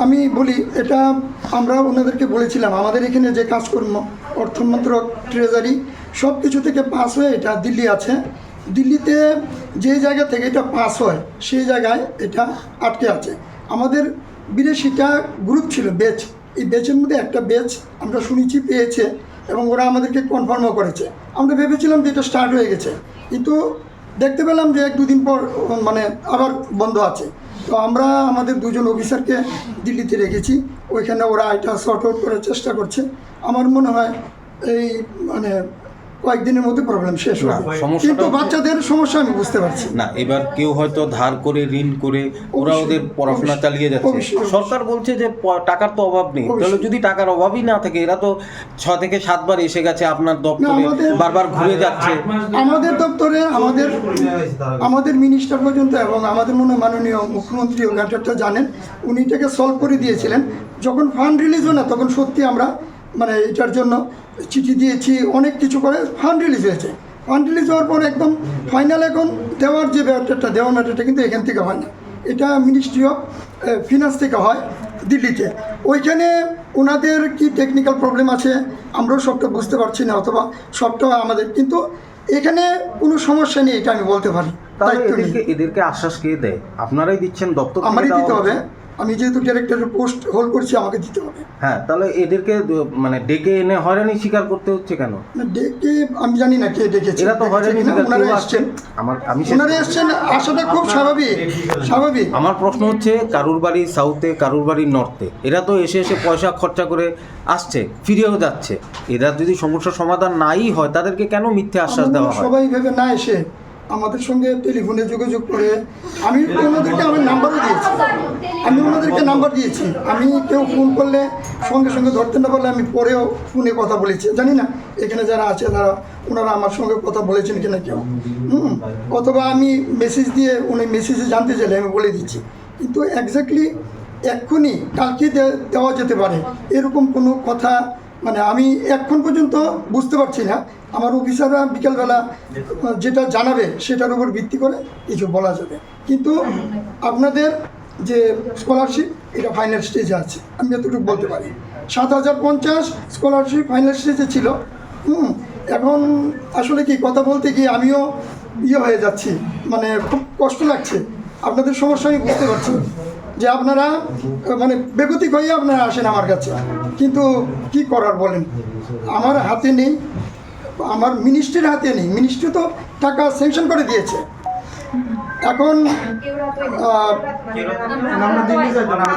আমি বলি এটা আমরা ওনাদেরকে বলেছিলাম আমাদের এখানে যে কাজকর্ম অর্থমন্ত্রক ট্রেজারি সব কিছু থেকে পাস হয়ে এটা দিল্লি আছে। দিল্লিতে যে জায়গা থেকে এটা পাস হয় সেই জায়গায় এটা আটকে আছে। আমাদের 82টা গ্রুপ ছিল ব্যাচ, এই ব্যাচের মধ্যে একটা ব্যাচ আমরা শুনেছি পেয়েছে এবং ওরা আমাদেরকে কনফার্মও করেছে। আমরা ভেবেছিলাম যে এটা স্টার্ট হয়ে গেছে, কিন্তু দেখতে পেলাম যে 1-2 দিন পর মানে আবার বন্ধ আছে। তো আমরা আমাদের 2 জন অফিসারকে দিল্লিতে রেখেছি, ওইখানে ওরা এটা সর্ট আউট করার চেষ্টা করছে। আমার মনে হয় এই মানে কয়েকদিনের মধ্যে প্রবলেম শেষ হবে, কিন্তু বাচ্চাদের সমস্যা আমি বুঝতে পারছি না। এবার কেউ হয়তো ধার করে ঋণ করে ওরা ওদের পড়াশোনা চালিয়ে যাচ্ছে। সরকার বলছে যে টাকার তো অভাব নেই, তাহলে যদি টাকার অভাবই না থাকে, এরা তো 6 থেকে 7 বার এসে গেছে আপনার দপ্তরে, বারবার ঘুরে যাচ্ছে। আমাদের দপ্তরে আমাদের মিনিস্টার পর্যন্ত এবং আমাদের মনে মাননীয় মুখ্যমন্ত্রীও ম্যাটারটা জানেন, উনি এটাকে সলভ করে দিয়েছিলেন। যখন ফান্ড রিলিজ হয় না তখন সত্যি আমরা মানে এটার জন্য চিঠি দিয়েছি, অনেক কিছু করে ফান্ড রিলিজ হয়েছে। ফান্ড রিলিজ হওয়ার পর একদম ফাইনাল এখন দেওয়ার যে ব্যাপারটা দেওয়ার ম্যাটারটা কিন্তু এখান থেকে হয় না, এটা মিনিস্ট্রি অফ ফিনান্স থেকে হয় দিল্লিতে। ওইখানে ওনাদের কি টেকনিক্যাল প্রবলেম আছে আমরাও সবটা বুঝতে পারছি না, অথবা সবটা আমাদের, কিন্তু এখানে কোনো সমস্যা নেই এটা আমি বলতে পারি। এদেরকে আশ্বাস কে দেয়? আপনারাই দিচ্ছেন, দপ্তর আমারই দিতে হবে। আমি যেহেতু ডিরেক্টরের পোস্ট হোল্ড করছি আমাকে দিতে হবে। হ্যাঁ, তাহলে এদেরকে মানে ডেকে এনে হয়রানি স্বীকার করতে হচ্ছে কেন? ডেকে আমি জানি না কে ডেকেছে, এরা তো হয়রানি ওনারা এসছেন, ওনারা এসছেন, আসাটা খুব স্বাভাবিক। আমার প্রশ্ন হচ্ছে, কারুর বাড়ি সাউথে, কারুর বাড়ি নর্থে, এরা তো এসে পয়সা খরচা করে আসছে, ফিরেও যাচ্ছে। এরা যদি সমস্যার সমাধান নাই হয় তাদেরকে কেন মিথ্যে আশ্বাস দেওয়া হয়? সবাই ভেবে না এসে আমাদের সঙ্গে টেলিফোনে যোগাযোগ করে, আমি ওনাদেরকে আমার নাম্বারও দিয়েছি, আমি কেউ ফোন করলে সঙ্গে সঙ্গে ধরতে না পারলে আমি পরেও ফোনে কথা বলেছি। জানি না এখানে যারা আছে তারা ওনারা আমার সঙ্গে কথা বলেছেন কিনা কেউ, অথবা আমি মেসেজ দিয়ে উনি মেসেজে জানতে চাইলে আমি বলে দিচ্ছি, কিন্তু এক্স্যাক্টলি এক্ষুনি কালকে দেওয়া যেতে পারে এরকম কোনো কথা মানে আমি এখন পর্যন্ত বুঝতে পারছি না। আমার অফিসাররা বিকালবেলা যেটা জানাবে সেটার উপর ভিত্তি করে কিছু বলা যাবে, কিন্তু আপনাদের যে স্কলারশিপ এটা ফাইনাল স্টেজে আছে, আমি এতটুকু বলতে পারি। 7050 স্কলারশিপ ফাইনাল স্টেজে ছিল। এখন আসলে কি কথা বলতে গিয়ে আমিও হয়ে যাচ্ছি, মানে খুব কষ্ট লাগছে। আপনাদের সমস্যা আমি বুঝতে পারছি যে আপনারা মানে বেগতিক হয়ে আপনারা আসেন আমার কাছে, কিন্তু কি করার বলেন, আমার হাতে নেই, আমার মিনিস্ট্রির হাতে নেই। মিনিস্ট্রি তো টাকা স্যাংশন করে দিয়েছে, এখন